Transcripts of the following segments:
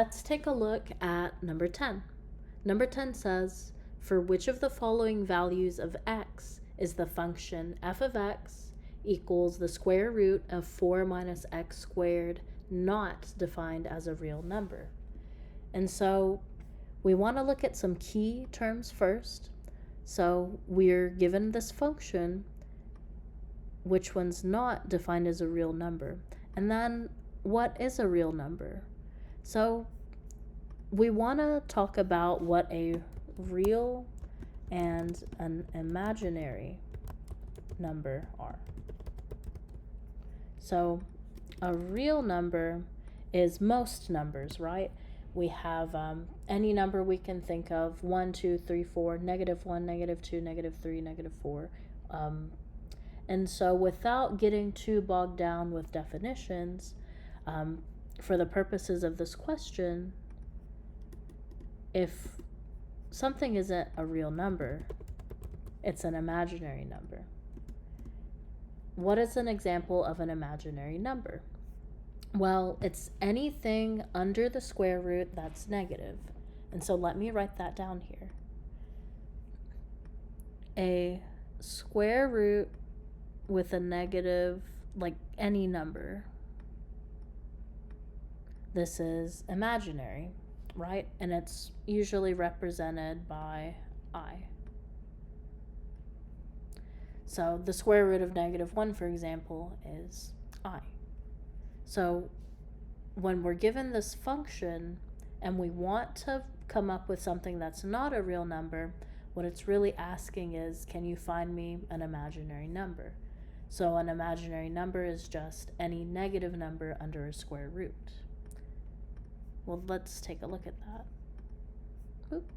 Let's take a look at number 10. Number 10 says, for which of the following values of x is the function f of x equals the square root of 4 minus x squared not defined as a real number? And so we want to look at some key terms first. So we're given this function, which one's not defined as a real number. And then what is a real number? So we want to talk about what a real and an imaginary number are. So a real number is most numbers, right? We have any number we can think of, 1, 2, 3, 4, -1, -2, -3, -4. And so without getting too bogged down with definitions, for the purposes of this question, if something isn't a real number, it's an imaginary number. What is an example of an imaginary number? Well, it's anything under the square root that's negative. And so let me write that down here. A square root with a negative, like any number, this is imaginary, right? And it's usually represented by I. So the square root of -1, for example, is I. So when we're given this function and we want to come up with something that's not a real number, what it's really asking is, can you find me an imaginary number? So an imaginary number is just any negative number under a square root. Well, let's take a look at that. Oop.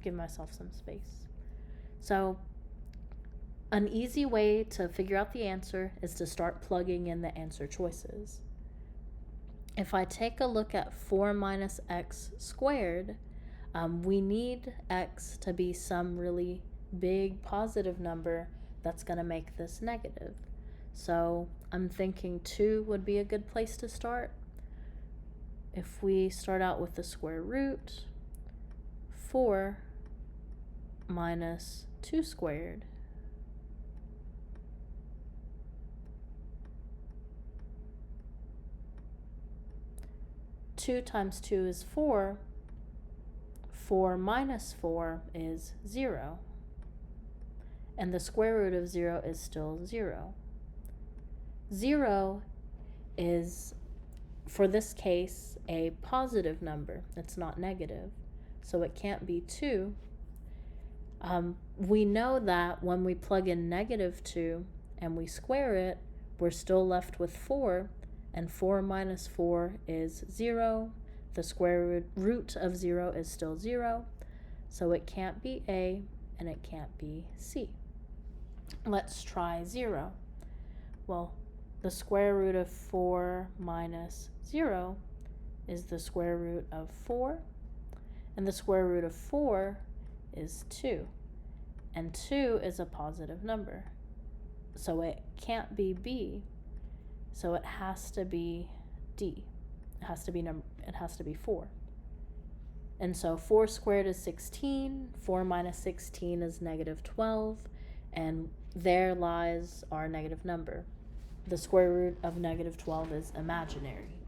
Give myself some space. So an easy way to figure out the answer is to start plugging in the answer choices. If I take a look at 4 minus x squared, we need x to be some really big positive number that's going to make this negative. So I'm thinking 2 would be a good place to start. If we start out with the square root, 4 minus 2 squared, two times 2 is 4. 4 minus 4 is 0. And the square root of 0 is still 0. 0 is, for this case, a positive number. It's not negative, so it can't be 2. We know that when we plug in -2 and we square it, we're still left with 4, and 4 minus 4 is 0. The square root of 0 is still 0, so it can't be A and it can't be C. Let's try 0. Well, the square root of 4 minus 0 is the square root of 4, and the square root of 4 is 2, and 2 is a positive number, so it can't be B, so it has to be D. It has to be 4. And so 4 squared is 16, 4 minus 16 is -12, and there lies our negative number. The square root of -12 is imaginary.